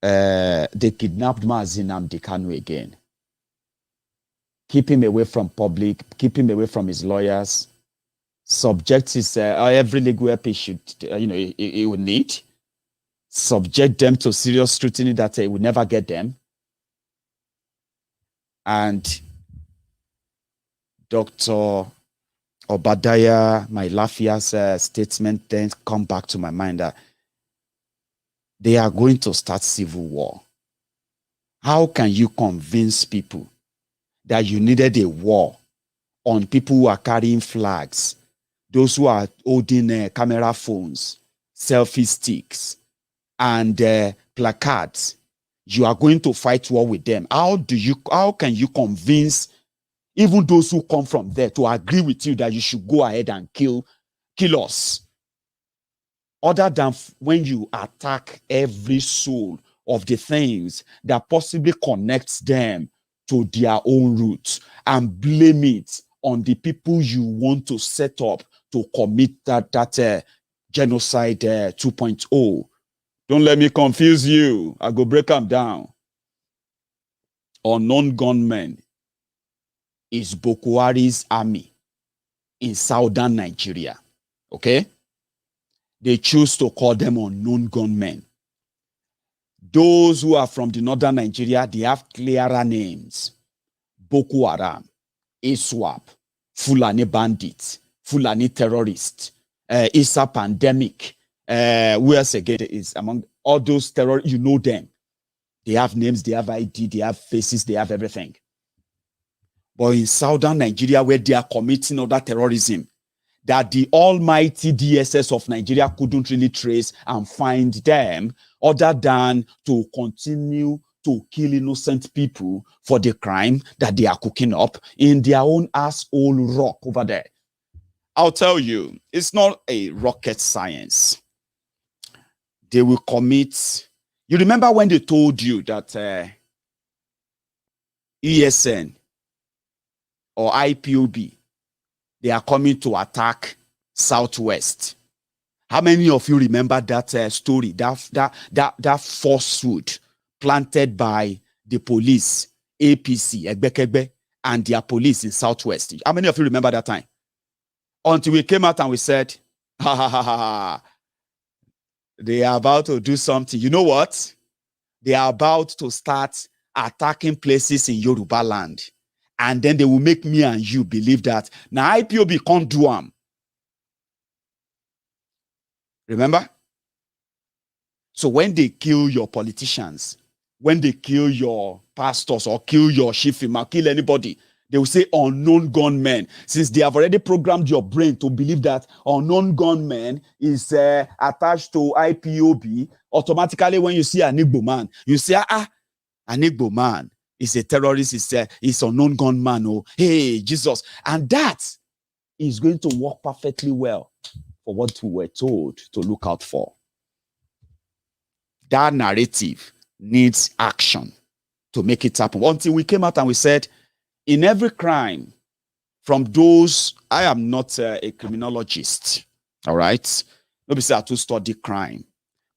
they kidnapped Mazi Nnamdi Kanu again. Keep him away from public, keep him away from his lawyers, subject his every legal help he should, he would need, subject them to serious scrutiny that he would never get them. And Dr. Obadiah, my Lafia's statement then come back to my mind that they are going to start civil war. How can you convince people that you needed a war on people who are carrying flags, those who are holding camera phones, selfie sticks, and placards? You are going to fight war with them. How can you convince even those who come from there to agree with you that you should go ahead and kill us? Other than when you attack every soul of the things that possibly connects them to their own roots and blame it on the people you want to set up to commit that genocide 2.0. Don't let me confuse you. I go break them down. Unknown gunmen is Boko Haram's army in southern Nigeria. Okay? They choose to call them unknown gunmen. Those who are from the northern Nigeria, they have clearer names. Boko Haram, ISWAP, Fulani bandits, Fulani terrorists, ISA pandemic. Who else again is among all those terrorists? You know them. They have names, they have ID, they have faces, they have everything. But in southern Nigeria, where they are committing other terrorism, that the almighty DSS of Nigeria couldn't really trace and find them, other than to continue to kill innocent people for the crime that they are cooking up in their own asshole rock over there. I'll tell you, it's not a rocket science. They will commit. You remember when they told you that ESN or IPOB, they are coming to attack Southwest? How many of you remember that story, that falsehood planted by the police, APC, Egbekegbe, and their police in Southwest? How many of you remember that time? Until we came out and we said, ha, ha, ha, ha, ha. They are about to do something. You know what? They are about to start attacking places in Yorubaland. And then they will make me and you believe that now IPOB can't do them. Remember? So when they kill your politicians, when they kill your pastors or kill your chief imam, kill anybody, they will say unknown gunmen. Since they have already programmed your brain to believe that unknown gunmen is attached to IPOB, automatically when you see an Igbo man, you say, an Igbo man is a terrorist, is unknown gunman. Oh, hey, Jesus. And that is going to work perfectly well for what we were told to look out for. That narrative needs action to make it happen. Until we came out and we said, in every crime, from those, I am not a criminologist, all right? Nobody say I to study crime,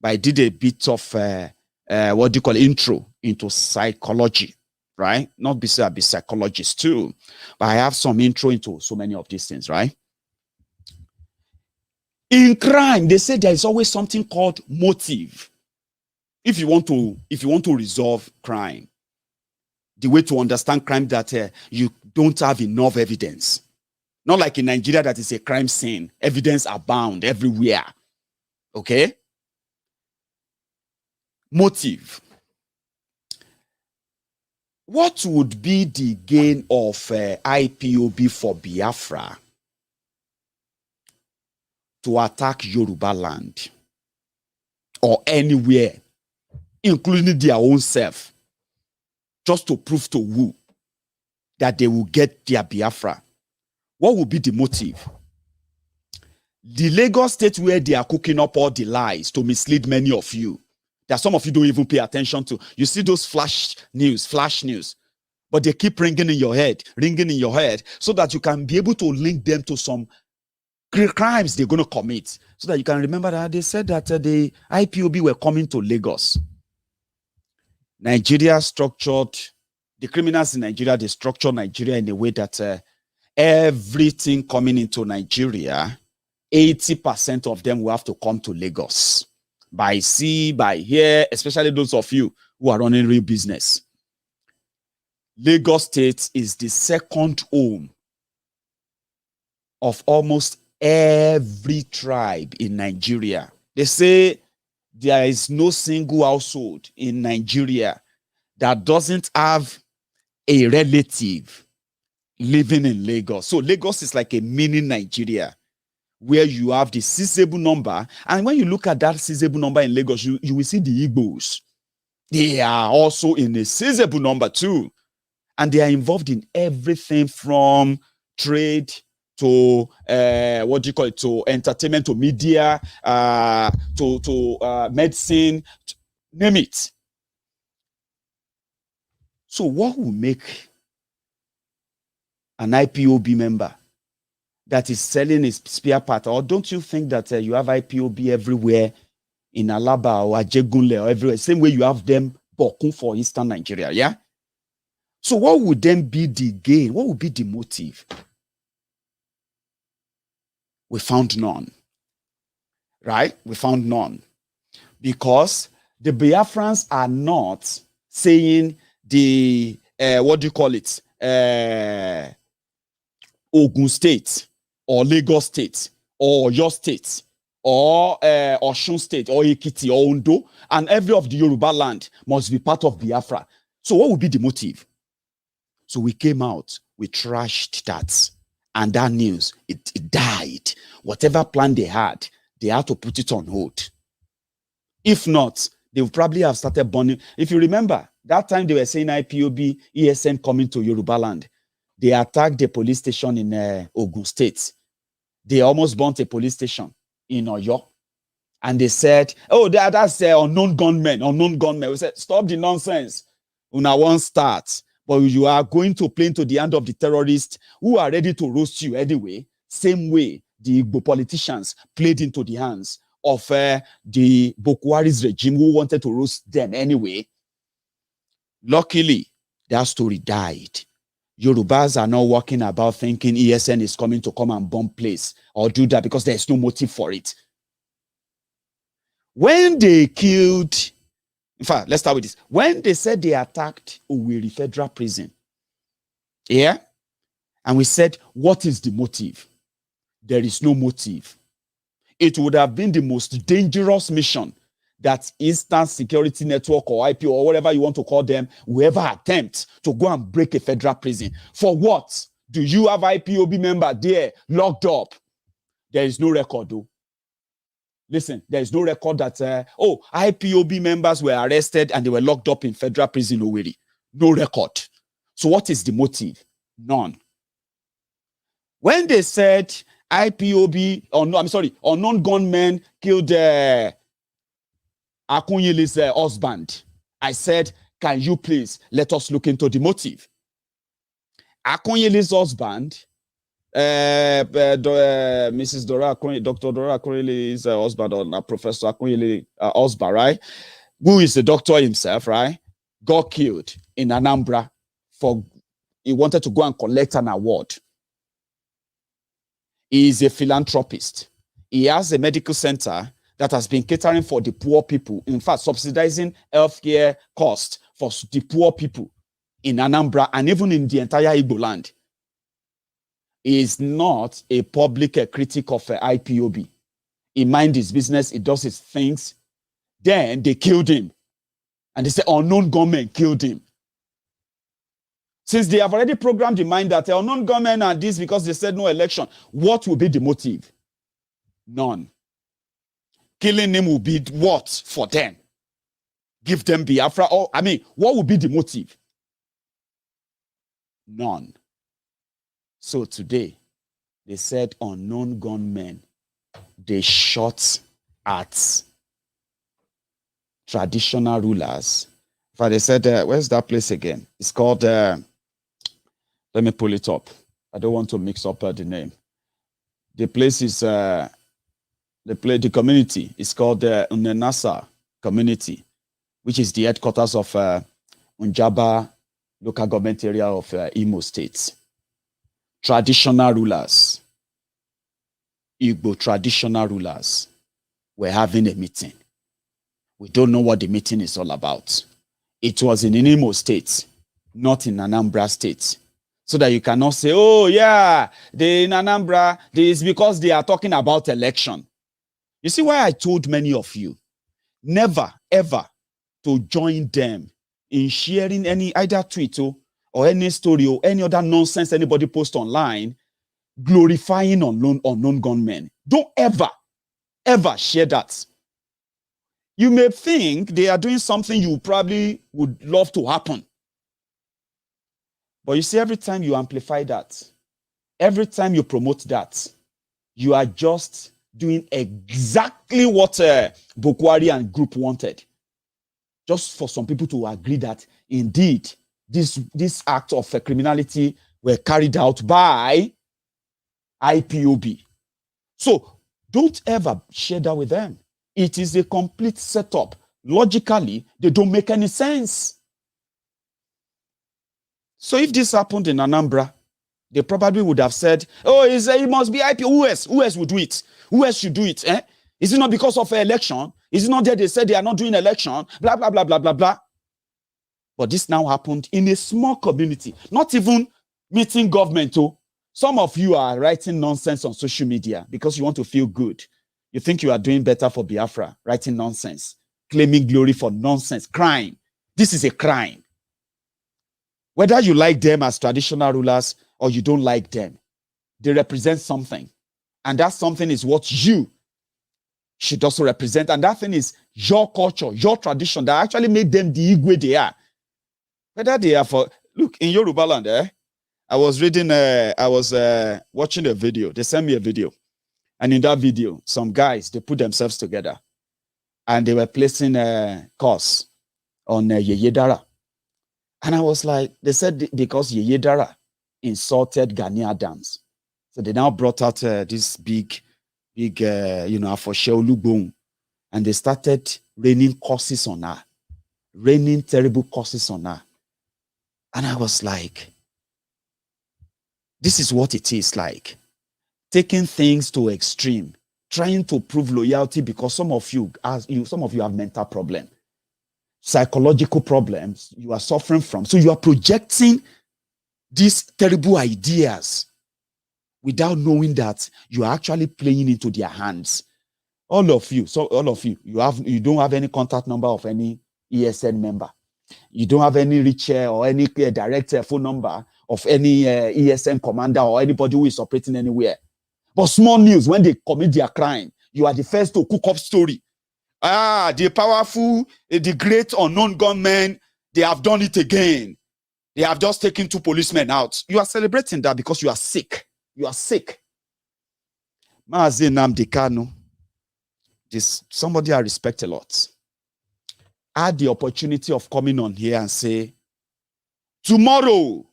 but I did a bit of what do you call intro into psychology, right? Not because I be psychologist too, but I have some intro into so many of these things, right? In crime, they say there is always something called motive. If you want to resolve crime, the way to understand crime that you don't have enough evidence. Not like in Nigeria that is a crime scene. Evidence abound everywhere. Okay? Motive. What would be the gain of IPOB for Biafra to attack Yorubaland or anywhere, including their own self, just to prove to who that they will get their Biafra? What will be the motive? The Lagos state where they are cooking up all the lies to mislead many of you, that some of you don't even pay attention to. You see those flash news, but they keep ringing in your head, so that you can be able to link them to some crimes they're going to commit, so that you can remember that they said that the IPOB were coming to Lagos. Nigeria structured, the criminals in Nigeria, they structure Nigeria in a way that everything coming into Nigeria, 80% of them will have to come to Lagos. By sea, by air, especially those of you who are running real business. Lagos State is the second home of almost every tribe in Nigeria. They say there is no single household in Nigeria that doesn't have a relative living in Lagos. So Lagos is like a mini Nigeria where you have the seizable number. And when you look at that seizable number in Lagos, you will see the Igbos. They are also in a seizable number too. And they are involved in everything from trade to to entertainment, to media, to medicine, name it. So what will make an IPOB member that is selling his spare part? Or don't you think that you have IPOB everywhere in Alaba or Ajegunle or everywhere? Same way you have them Bokun for Eastern Nigeria, yeah? So what would then be the gain? What would be the motive? We found none, right? We found none. Because the Biafrans are not saying the, Ogun State or Lagos State or your state or Osun State or Ekiti or Ondo and every of the Yorubaland must be part of Biafra. So what would be the motive? So we came out, we trashed that. And that news, it died. Whatever plan they had to put it on hold. If not, they would probably have started burning. If you remember, that time they were saying IPOB, ESN coming to Yorubaland. They attacked the police station in Ogun State. They almost burnt a police station in Oyo. And they said, oh, that's unknown gunmen, unknown gunmen. We said, stop the nonsense. Una won't start. But you are going to play into the hand of the terrorists who are ready to roast you anyway. Same way the Igbo politicians played into the hands of the Boko Haram's regime who wanted to roast them anyway. Luckily, that story died. Yorubas are not walking about thinking ESN is coming to come and bomb place or do that because there's no motive for it. When they killed, in fact, let's start with this. When they said they attacked Owerri Federal Prison, yeah, and we said, what is the motive? There is no motive. It would have been the most dangerous mission that Eastern Security Network or IPO or whatever you want to call them will ever attempt to go and break a federal prison. For what? Do you have IPOB member there locked up? There is no record though. Listen, there is no record that, IPOB members were arrested and they were locked up in federal prison Owerri. No record. So what is the motive? None. When they said IPOB, unknown gunmen killed Akunyili's husband, I said, can you please let us look into the motive? Akunyili's husband, Mrs. Dora Akunyili, Dr. Dora Akunyili's husband, or Professor Akunyili's husband, right? Who is the doctor himself, right? Got killed in Anambra he wanted to go and collect an award. He is a philanthropist. He has a medical center that has been catering for the poor people. In fact, subsidizing healthcare costs for the poor people in Anambra and even in the entire Igbo land. He is not a public critic of IPOB. He minds his business. He does his things. Then they killed him. And they say unknown gunmen killed him. Since they have already programmed the mind that unknown gunmen are this because they said no election, what will be the motive? None. Killing him will be what for them? Give them Biafra? What would be the motive? None. So today, they said unknown gunmen, they shot at traditional rulers. In fact, they said, where's that place again? It's called, let me pull it up. I don't want to mix up the name. The place is, the community is called the Unenasa community, which is the headquarters of Unjaba, local government area of Imo State. Traditional rulers, Igbo traditional rulers, were having a meeting. We don't know what the meeting is all about. It was in Imo State, not in Anambra State. So that you cannot say, oh yeah, in Anambra, this is because they are talking about election. You see why I told many of you, never, ever to join them in sharing any either tweet or any story or any other nonsense anybody posts online, glorifying unknown gunmen. Don't ever, ever share that. You may think they are doing something you probably would love to happen. But you see, every time you amplify that, every time you promote that, you are just doing exactly what Bokwari and group wanted. Just for some people to agree that indeed this act of criminality were carried out by IPOB. So don't ever share that with them. It is a complete setup. Logically, they don't make any sense. So if this happened in Anambra, they probably would have said, oh, it must be IPOB. Who else would do it? Who else should do it? Eh? Is it not because of an election? Is it not that they said they are not doing election? Blah, blah, blah, blah, blah, blah. But this now happened in a small community, not even meeting government. Some of you are writing nonsense on social media because you want to feel good. You think you are doing better for Biafra, writing nonsense, claiming glory for nonsense, crime. This is a crime. Whether you like them as traditional rulers or you don't like them, they represent something. And that something is what you should also represent. And that thing is your culture, your tradition that actually made them the Igwe they are. Whether they are for, look, in Yorubaland, I was reading, I was watching a video. They sent me a video. And in that video, some guys, they put themselves together. And they were placing a course on Yeye Dara. And I was like, they said because Yeye Dara insulted Gani Adams. So they now brought out this big, for Sheolugbon. And they started raining curses on her. Raining terrible curses on her. And I was like, this is what it is like. Taking things to extreme. Trying to prove loyalty because some of you have mental problems. Psychological problems you are suffering from. So you are projecting these terrible ideas without knowing that you are actually playing into their hands. All of you, you don't have any contact number of any ESN member. You don't have any reach or any direct phone number of any ESN commander or anybody who is operating anywhere. But small news, when they commit their crime, you are the first to cook up story. The powerful, the great unknown gunmen, they have done it again. They have just taken 2 policemen out. You are celebrating that because you are sick. You are sick. Mazi Nnamdi Kanu, this somebody I respect a lot, had the opportunity of coming on here and say, tomorrow,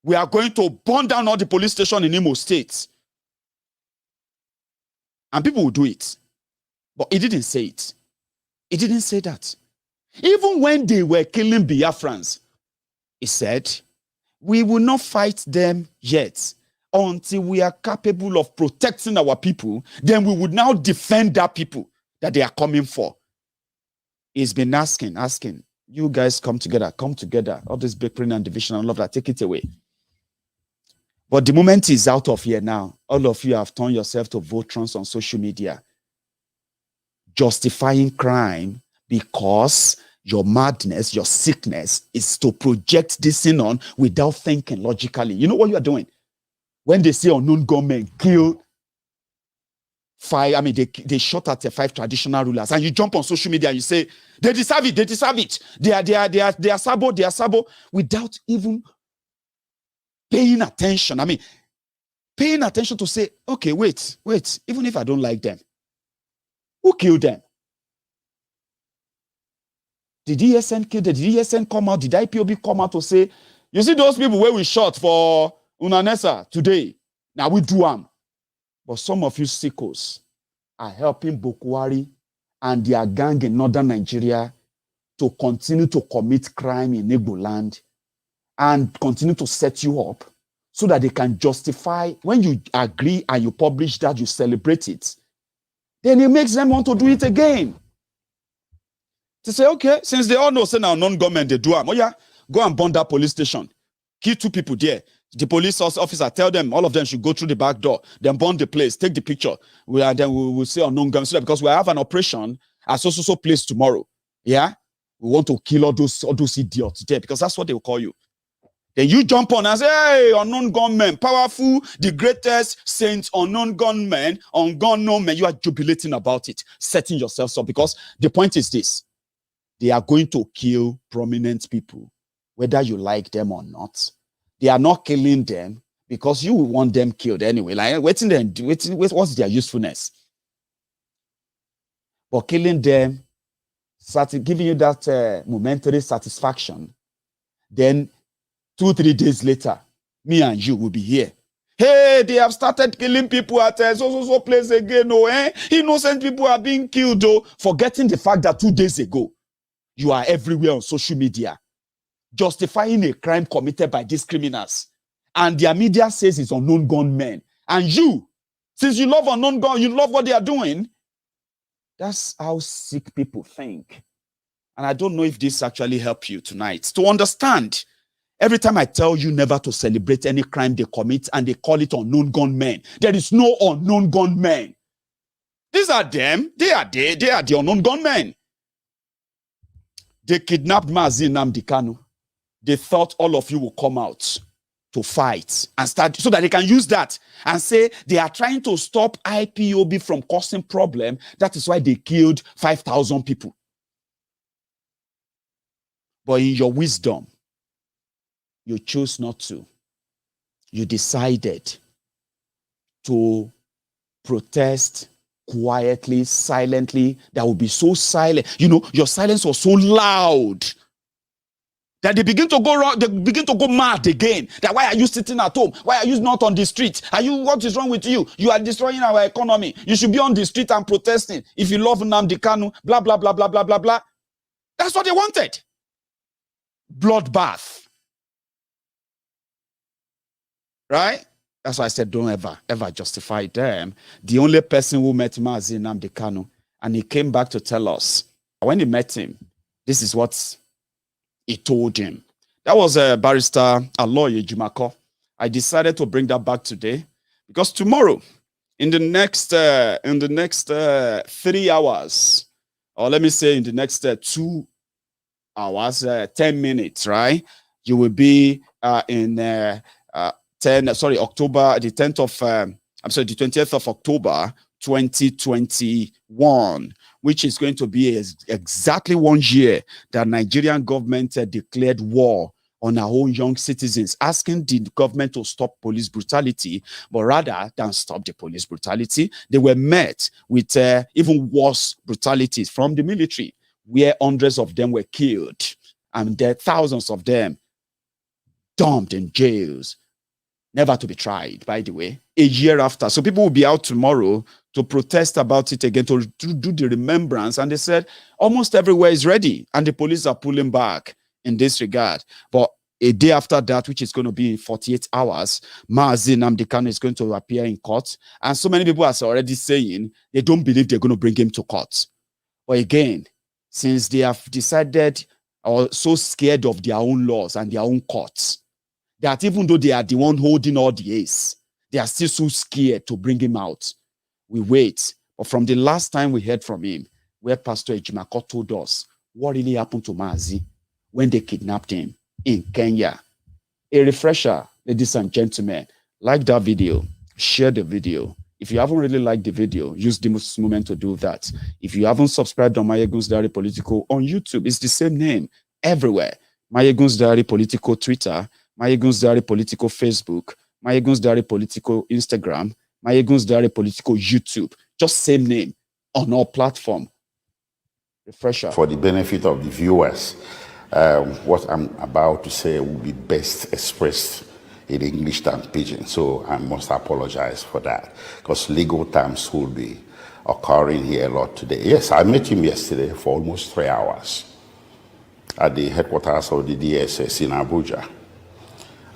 we are going to burn down all the police stations in Imo State. And people will do it. But he didn't say it. He didn't say that. Even when they were killing Biafrans, he said, we will not fight them yet until we are capable of protecting our people. Then we would now defend that people that they are coming for. He's been asking, you guys come together. All this bickering and division and all of that, take it away. But the moment he's out of here now, all of you have turned yourself to votrons on social media, justifying crime because your madness, your sickness is to project this thing on without thinking logically. You know what you are doing? When they say unknown gunmen kill 5, they shot at 5 traditional rulers, and you jump on social media and you say, they deserve it. They are sabo, without even paying attention. Paying attention to say, okay, wait, even if I don't like them, who killed them? Did ESN kill them? Did ESN come out? Did IPOB come out to say, you see those people where we shot for Unanesa today? Now we do them. But some of you sickos are helping Bokwari and their gang in northern Nigeria to continue to commit crime in Yorubaland and continue to set you up so that they can justify, when you agree and you publish that, you celebrate it, then it makes them want to do it again. To say, okay, since they all know, say now non-government, they do them. Oh yeah, go and burn that police station. Kill 2 people there. The police officer tell them, all of them should go through the back door, then burn the place, take the picture. Then we will say unknown government, so because we have an operation at so place tomorrow. Yeah, we want to kill all those idiots there, because that's what they will call you. Then you jump on and say, hey, unknown gunmen, powerful, the greatest saints, unknown gunmen, unknown men. You are jubilating about it, setting yourselves up, because the point is this: they are going to kill prominent people, whether you like them or not. They are not killing them because you want them killed anyway. Like, what's their usefulness? But killing them, giving you that momentary satisfaction, then 2-3 days later, me and you will be here. Hey, they have started killing people at so place again. Innocent people are being killed, though, forgetting the fact that 2 days ago, you are everywhere on social media, justifying a crime committed by these criminals. And their media says it's unknown gunmen. And you, since you love unknown gun, you love what they are doing. That's how sick people think. And I don't know if this actually helps you tonight to understand. Every time I tell you never to celebrate any crime they commit and they call it unknown gunmen, there is no unknown gunmen. These are them. They are the unknown gunmen. They kidnapped Mazi Nnamdi Kanu. They thought all of you will come out to fight and start so that they can use that and say they are trying to stop IPOB from causing problem. That is why they killed 5,000 people. But in your wisdom, you chose not to. You decided to protest quietly, silently. That would be so silent. You know, your silence was so loud that they begin to go wrong, they begin to go mad again. That why are you sitting at home? Why are you not on the street? What is wrong with you? You are destroying our economy. You should be on the street and protesting. If you love Nnamdi Kanu, blah, blah, blah, blah, blah, blah, blah. That's what they wanted. Bloodbath. Right? That's why I said don't ever justify them. The only person who met Mazi Nnamdi Kanu, and he came back to tell us, when he met him, this is what he told him. That was a barrister, a lawyer, Jumako. I decided to bring that back today because tomorrow, in the next 3 hours, or let me say in the next 2 hours, 10 minutes, right? You will be in October, the 10th of, the 20th of October, 2021, which is going to be exactly 1 year that Nigerian government declared war on our own young citizens, asking the government to stop police brutality, but rather than stop the police brutality, they were met with even worse brutalities from the military, where hundreds of them were killed, and there thousands of them dumped in jails, never to be tried, by the way, a year after. So people will be out tomorrow to protest about it again, to do the remembrance. And they said almost everywhere is ready, and the police are pulling back in this regard. But a day after that, which is going to be in 48 hours, Mazi Nnamdi Kanu is going to appear in court. And so many people are already saying they don't believe they're going to bring him to court. But again, since they have decided or so scared of their own laws and their own courts, that even though they are the one holding all the ace, they are still so scared to bring him out. We wait. But from the last time we heard from him, where Pastor Ejimako told us what really happened to Mazi when they kidnapped him in Kenya. A refresher, ladies and gentlemen, like that video, share the video. If you haven't really liked the video, use this moment to do that. If you haven't subscribed on Maiyegun's Diary Politico on YouTube, it's the same name everywhere. Maiyegun's Diary Politico Twitter, Maiyegun's Diary Politico Facebook, Maiyegun's Diary Politico Instagram, Maiyegun's Diary Politico YouTube. Just same name on all platforms. Refresher. For the benefit of the viewers, what I'm about to say will be best expressed in English than Pidgin, so I must apologize for that, because legal terms will be occurring here a lot today. Yes, I met him yesterday for almost 3 hours. at the headquarters of the DSS in Abuja.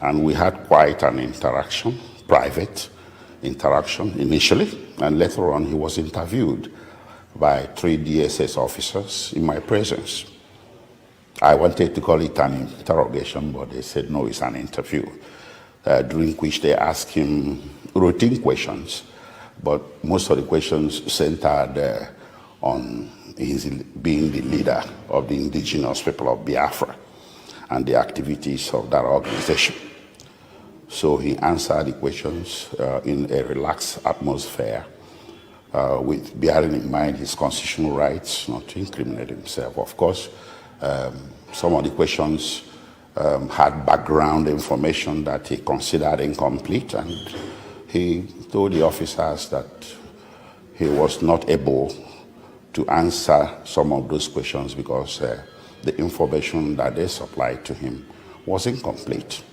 And we had quite an interaction, private interaction initially, and later on he was interviewed by 3 DSS officers in my presence. I wanted to call it an interrogation, but they said no, it's an interview, during which they asked him routine questions, but most of the questions centered on his being the leader of the indigenous people of Biafra and the activities of that organization. So he answered the questions in a relaxed atmosphere, with bearing in mind his constitutional rights not to incriminate himself. Of course, some of the questions had background information that he considered incomplete, and he told the officers that he was not able to answer some of those questions because the information that they supplied to him was incomplete.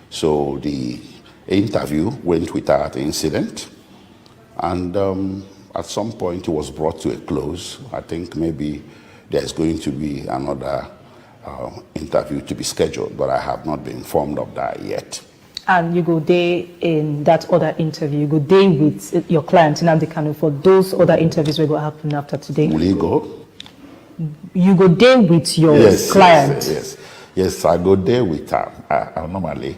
So the interview went without incident, and at some point it was brought to a close. I think maybe there's going to be another interview to be scheduled, but I have not been informed of that yet. And you go there in that other interview, you go there with your client, Nnamdi Kanu, for those other interviews will go happen after today? Will you go? You go there with your client? Yes, I go there with her. Normally,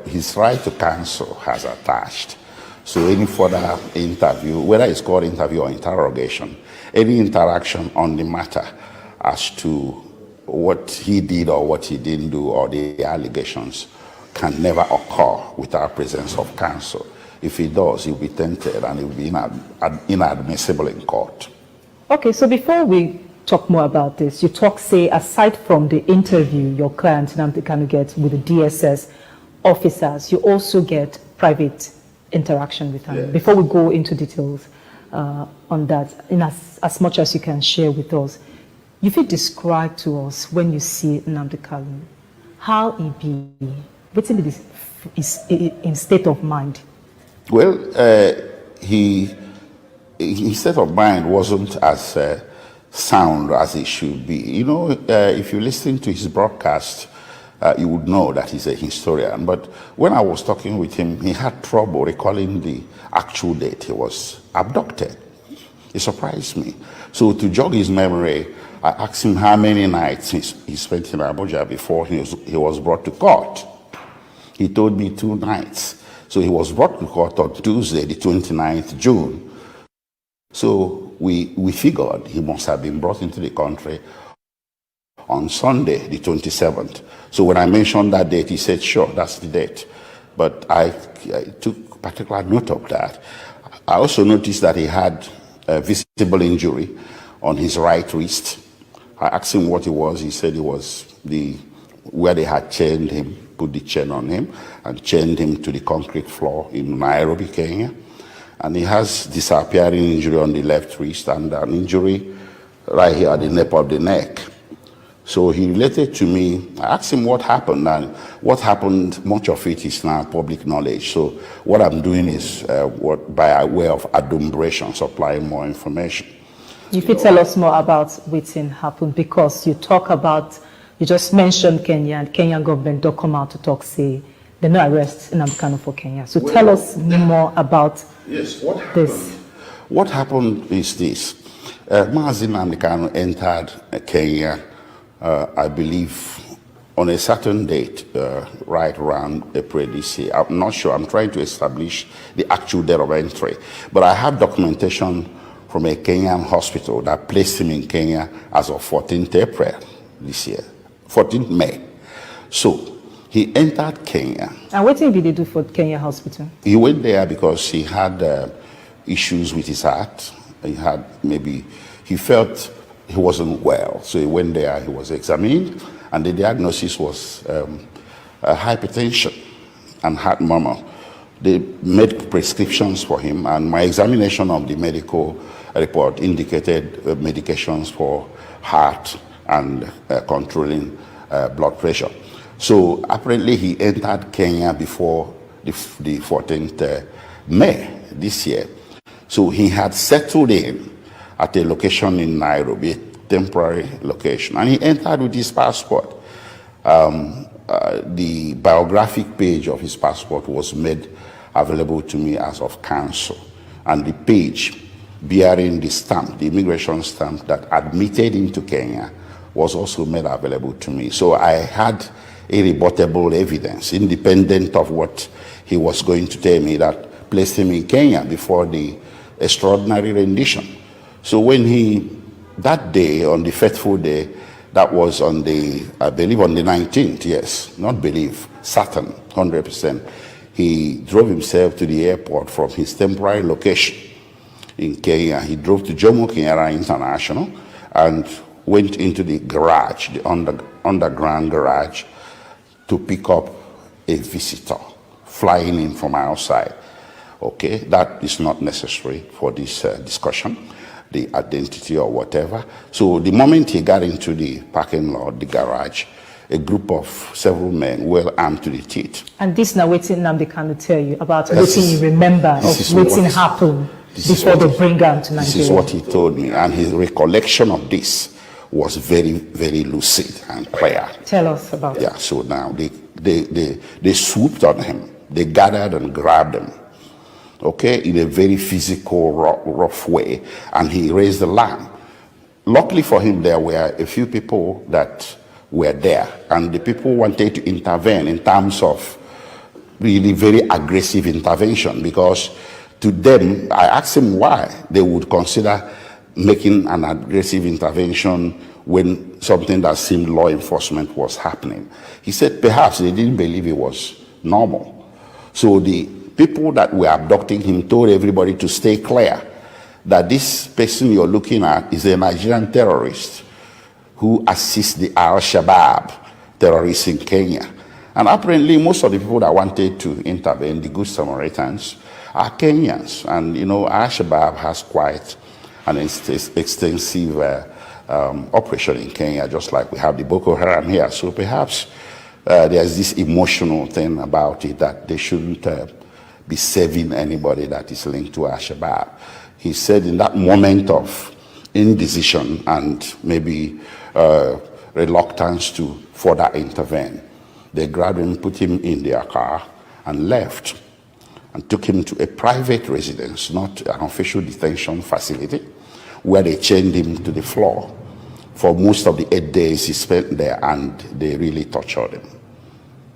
his right to counsel has attached. So any further interview, whether it's called interview or interrogation, any interaction on the matter as to what he did or what he didn't do or the allegations can never occur without presence of counsel. If he does, he'll be tainted and he'll be inadmissible in court. Okay, so before we talk more about this, you talk, say, aside from the interview your client Nnamdi Kanu gets with the DSS officers, you also get private interaction with them. Yes. Before we go into details on that, in as much as you can share with us, if you describe to us when you see Nnamdi Kanu, how he be, what's in his state of mind? Well, his state of mind wasn't as sound as it should be. You know, if you listen to his broadcast, you would know that he's a historian. But when I was talking with him, he had trouble recalling the actual date he was abducted. It surprised me. So to jog his memory, I asked him how many nights he spent in Abuja before he was brought to court. He told me 2 nights. So he was brought to court on Tuesday, the 29th June. So we figured he must have been brought into the country on Sunday, the 27th. So when I mentioned that date, he said, sure, that's the date. But I took particular note of that. I also noticed that he had a visible injury on his right wrist. I asked him what it was. He said it was where they had chained him, put the chain on him, and chained him to the concrete floor in Nairobi, Kenya. And he has disappearing injury on the left wrist and an injury right here at the nape of the neck. So he related to me. I asked him what happened, and what happened, much of it is now public knowledge. So what I'm doing is by way of adumbration, supplying more information. If you tell us more about what happened, because you talk about, you just mentioned Kenya, and Kenyan government don't come out to talk, say, they no arrest Nnamdi Kanu for Kenya. So tell us more about this. What happened is this. Mazi Nnamdi Kanu entered Kenya, I believe, on a certain date, right around April this year. I'm not sure. I'm trying to establish the actual date of entry. But I have documentation from a Kenyan hospital that placed him in Kenya as of 14th April this year, 14th May. So he entered Kenya. And what did he do for Kenya hospital? He went there because he had issues with his heart. He felt he wasn't well. So he went there, he was examined, and the diagnosis was hypertension and heart murmur. They made prescriptions for him, and my examination of the medical report indicated medications for heart and controlling blood pressure. So apparently he entered Kenya before the 14th May this year. So he had settled in at a location in Nairobi, temporary location. And he entered with his passport. The biographic page of his passport was made available to me as of counsel. And the page bearing the stamp, the immigration stamp that admitted him to Kenya, was also made available to me. So I had irrebuttable evidence, independent of what he was going to tell me, that placed him in Kenya before the extraordinary rendition. So when he, that day, on the fateful day, that was on the, I believe on the 19th, yes, not believe, certain, 100%, he drove himself to the airport from his temporary location in Kenya. He drove to Jomo Kenyatta International and went into the garage, the underground garage, to pick up a visitor flying in from outside. Okay, that is not necessary for this discussion, the identity or whatever. So the moment he got into the parking lot, the garage, a group of several men well armed to the teeth. And this now waiting Nnamdi Kanu tell you about what you remember of waiting happen before they bring him to Nigeria. This is what he told me, and his recollection of this was very, very lucid and clear. Tell us about it. Yeah, so now they swooped on him. They gathered and grabbed him, okay, in a very physical, rough way, and he raised the lamb. Luckily for him, there were a few people that were there, and the people wanted to intervene in terms of really very aggressive intervention, because to them, I asked him why they would consider making an aggressive intervention when something that seemed law enforcement was happening. He said perhaps they didn't believe it was normal. So the people that were abducting him told everybody to stay clear, that this person you're looking at is a Nigerian terrorist who assists the Al-Shabaab terrorists in Kenya. And apparently most of the people that wanted to intervene, the Good Samaritans, are Kenyans. And you know, Al-Shabaab has quite an extensive operation in Kenya, just like we have the Boko Haram here. So perhaps there's this emotional thing about it that they shouldn't be saving anybody that is linked to Al-Shabaab. He said in that moment of indecision and maybe reluctance to further intervene, they grabbed him, put him in their car, and left, and took him to a private residence, not an official detention facility, where they chained him to the floor. For most of the 8 days he spent there, and they really tortured him,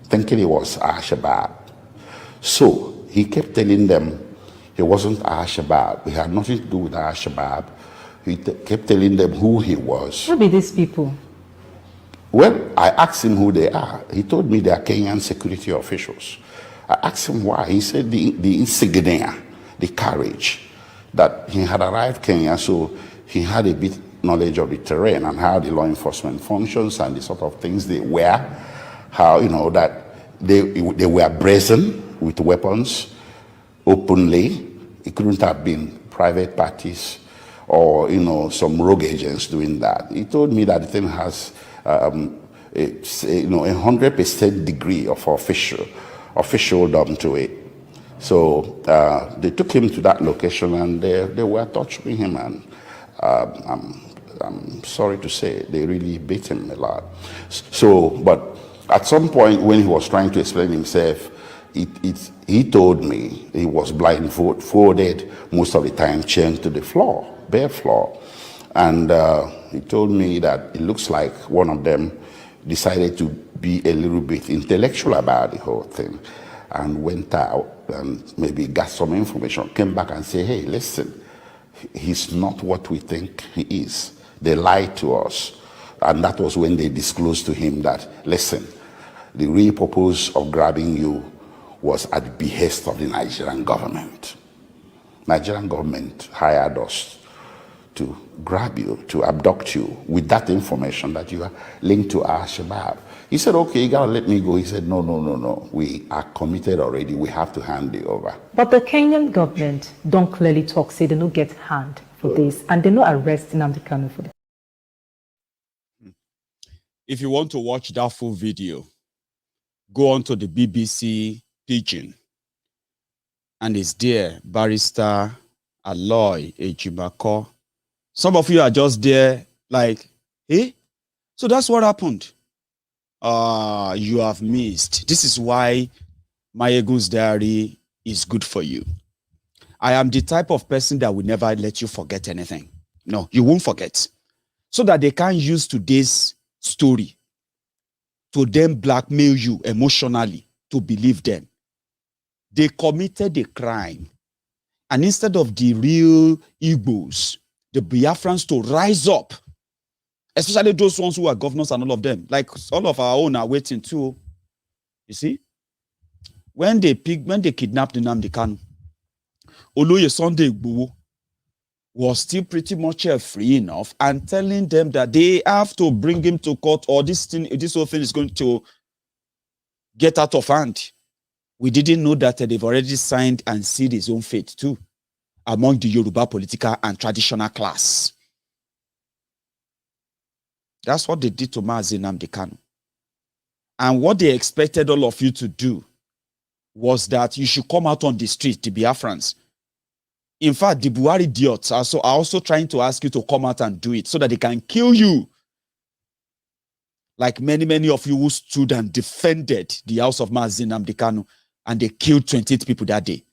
thinking he was Al-Shabaab. So he kept telling them he wasn't Al-Shabaab. He had nothing to do with Al-Shabaab. He kept telling them who he was. Who be these people? Well, I asked him who they are. He told me they are Kenyan security officials. I asked him why. He said the insignia, the carriage, that he had arrived Kenya, so he had a bit knowledge of the terrain and how the law enforcement functions and the sort of things they wear, how, you know, that they were brazen with weapons openly. It couldn't have been private parties or, you know, some rogue agents doing that. He told me that the thing has it's, you know, 100% degree of officialdom to it. So they took him to that location, and they were torturing him, and I'm sorry to say they really beat him a lot. So, but at some point when he was trying to explain himself, he told me he was blindfolded most of the time, chained to the floor, bare floor. And he told me that it looks like one of them decided to be a little bit intellectual about the whole thing, and went out and maybe got some information, came back and said, hey, listen, he's not what we think he is. They lied to us. And that was when they disclosed to him that, listen, the real purpose of grabbing you was at the behest of the Nigerian government. Nigerian government hired us to grab you, to abduct you with that information that you are linked to Al-Shabaab. He said, okay, you gotta let me go. He said, no. We are committed already. We have to hand it over. But the Kenyan government don't clearly talk, say they don't get hand for this, and they no arrest Nnamdi Kanu for this. If you want to watch that full video, go on to the BBC Pidgin, and it's there, Barrister Aloy Ejimako. Some of you are just there Like, eh? So that's what happened. You have missed. This is why Maiyegun's diary is good for you. I am the type of person that will never let you forget anything. No, you won't forget. So that they can't use today's story to then blackmail you emotionally to believe them. They committed a crime. And instead of the real Igbos, the Biafrans to rise up, especially those ones who are governors and all of them, like all of our own are waiting too. You see? When they kidnapped Nnamdi Kanu, Oloye Sunday Igboho was still pretty much free enough and telling them that they have to bring him to court or this whole thing is going to get out of hand. We didn't know that they've already signed and sealed his own fate too among the Yoruba political and traditional class. That's what they did to Mazi Nnamdi Kanu. And what they expected all of you to do was that you should come out on the street, the Biafrans. In fact, the Buhari idiots are also trying to ask you to come out and do it so that they can kill you. Like many of you who stood and defended the house of Mazi Nnamdi Kanu and they killed 28 people that day.